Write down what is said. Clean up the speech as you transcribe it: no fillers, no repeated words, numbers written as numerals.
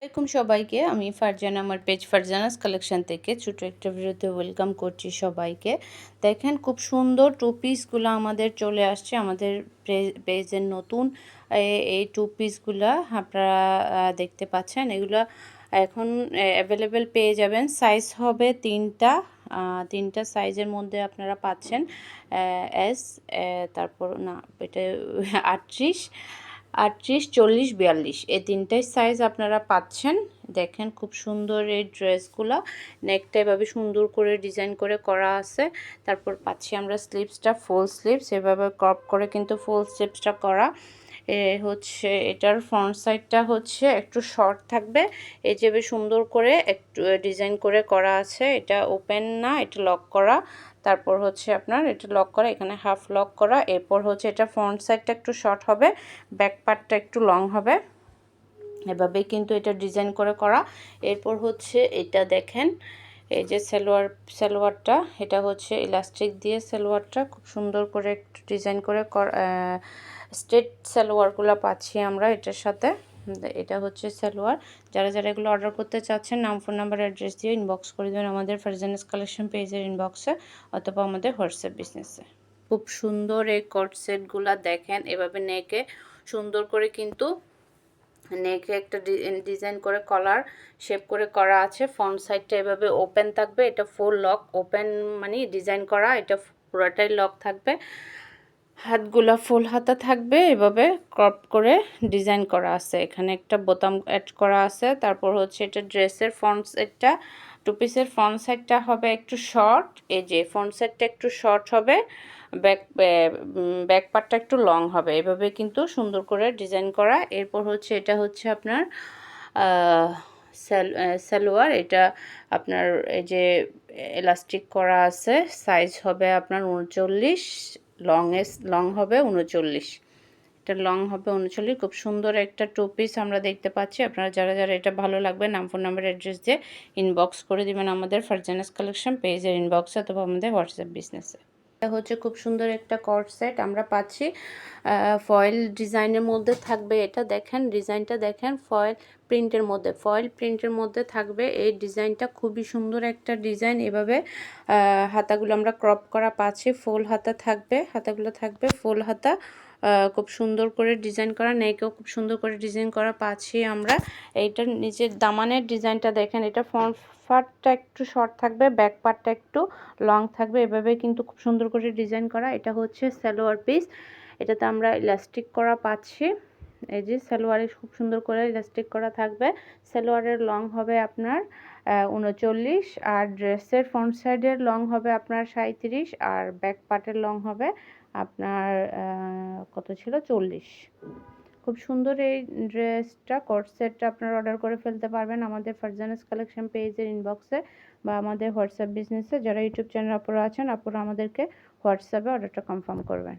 আসসালামাইকুম সবাইকে। আমি ফারজানা, আমার পেজ ফারজানাস কালেকশন থেকে ছোট একটা ভিডিওতে ওয়েলকাম করছি সবাইকে। দেখেন খুব সুন্দর টু পিসগুলো আমাদের চলে আসছে আমাদের পেজের নতুন এই টু পিসগুলা আপনারা দেখতে পাচ্ছেন। এগুলো এখন অ্যাভেলেবেল পেয়ে যাবেন। সাইজ হবে তিনটা সাইজের মধ্যে আপনারা পাচ্ছেন। এস, তারপর না এটা 38, 40, 42 এই তিনটাই সাইজ আপনারা পাচ্ছেন। দেখেন খুব সুন্দর এই ড্রেসগুলো, নেকটা এভাবে সুন্দর করে ডিজাইন করে করা আছে। তারপর পাচ্ছি আমরা স্লিভসটা ফুল স্লিভস, এভাবে ক্রপ করে কিন্তু ফুল স্লিভসটা করা। হচ্ছে এটার ফ্রন্ট সাইডটা হচ্ছে একটু শর্ট থাকবে, এই যে সুন্দর করে একটু ডিজাইন করে করা আছে। এটা ওপেন না, এটা লক করা। তারপর হচ্ছে আপনার এটা লক করা, এখানে হাফ লক করা। এরপর হচ্ছে এটা ফ্রন্ট সাইডটা একটু শর্ট হবে, ব্যাক পার্টটা একটু লং হবে। এভাবেই কিন্তু এটা ডিজাইন করে করা। এরপর হচ্ছে এটা দেখেন, এই যে সালোয়ারটা, এটা হচ্ছে ইলাস্টিক দিয়ে সালোয়ারটা খুব সুন্দর করে একটু ডিজাইন করে স্ট্রেট সালোয়ারগুলো পাচ্ছি আমরা এটার সাথে। এটা হচ্ছে সালোয়ার। যারা এগুলো অর্ডার করতে চাচ্ছেন, নাম, ফোন নাম্বার, অ্যাড্রেস দিয়ে ইনবক্স করে দেবেন আমাদের ফারজানাস কালেকশন পেজের ইনবক্সে অথবা আমাদের হোয়াটসঅ্যাপ বিজনেসে। খুব সুন্দর এই কট সেটগুলো দেখেন, এভাবে নেকে সুন্দর করে কিন্তু নেকে একটা ডিজাইন করে কলার শেপ করে করা আছে। ফ্রন্ট সাইডটা এভাবে ওপেন থাকবে, এটা ফুল লক। ওপেন মানে ডিজাইন করা, এটা পুরোটাই লক থাকবে। হাতগুলা ফুল হাতা থাকবে, এভাবে ক্রপ করে ডিজাইন করা আছে। এখানে একটা বোতাম অ্যাড করা আছে। তারপর হচ্ছে এটা ড্রেসের ফ্রন্ট সাইডটা, টু পিসের ফ্রন্ট সাইডটা হবে একটু শর্ট। এই যে ফ্রন্ট সাইডটা একটু শর্ট হবে, ব্যাক পার্টটা একটু লং হবে। এভাবে কিন্তু সুন্দর করে ডিজাইন করা। এরপর হচ্ছে এটা হচ্ছে আপনার সালোয়ার। এটা আপনার এই যে এলাস্টিক করা আছে। সাইজ হবে আপনার 39, লং হবে 39। এটা লং হবে 39। খুব সুন্দর একটা টু পিস আমরা দেখতে পাচ্ছি। আপনারা যারা এটা ভালো লাগবে, নাম, ফোন নাম্বার, অ্যাড্রেস দিয়ে ইনবক্স করে দিবেন আমাদের ফারজানাস কালেকশন পেজের ইনবক্সে অথবা আমাদের হোয়াটসঅ্যাপ বিজনেসে। এটা হচ্ছে খুব সুন্দর একটা কট সেট আমরা পাচ্ছি। ফয়েল ডিজাইনের মধ্যে থাকবে। এটা দেখেন, ডিজাইনটা দেখেন, ফয়েল প্রিন্টের মধ্যে থাকবে। এই ডিজাইনটা খুবই সুন্দর একটা ডিজাইন। এভাবে হাতাগুলো আমরা ক্রপ করা পাচ্ছি। ফুল হাতা থাকবে, হাতাগুলো থাকবে ফুল হাতা। খুব সুন্দর করে ডিজাইন করা, নেকেও খুব সুন্দর করে ডিজাইন করা পাচ্ছি আমরা। এইটার নিচের দামানের ডিজাইনটা দেখেন, এটা ফ্রন্ট পার্টটা একটু শর্ট থাকবে, ব্যাক পার্টটা একটু লং থাকবে। এভাবে কিন্তু খুব সুন্দর করে ডিজাইন করা। এটা হচ্ছে সালোয়ার পিস, এটাতে আমরা ইলাস্টিক করা পাচ্ছি। এই যে সালোয়ারে খুব সুন্দর করে ইলাস্টিক করা থাকবে। সালোয়ারের লং হবে আপনার 39, আর ড্রেসের ফ্রন্ট সাইডের লং হবে আপনার 37, আর ব্যাক পার্টের লং হবে আপনার কত ছিল 40। খুব সুন্দর এই ড্রেসটা, কোট সেটটা আপনারা অর্ডার করে ফেলতে পারবেন আমাদের ফারজানাস কালেকশন পেজের ইনবক্সে বা আমাদের হোয়াটসঅ্যাপ বিজনেসে। যারা ইউটিউব চ্যানেল আপুরা আছেন, আপুরা আমাদেরকে হোয়াটসঅ্যাপে অর্ডারটা কনফার্ম করবেন।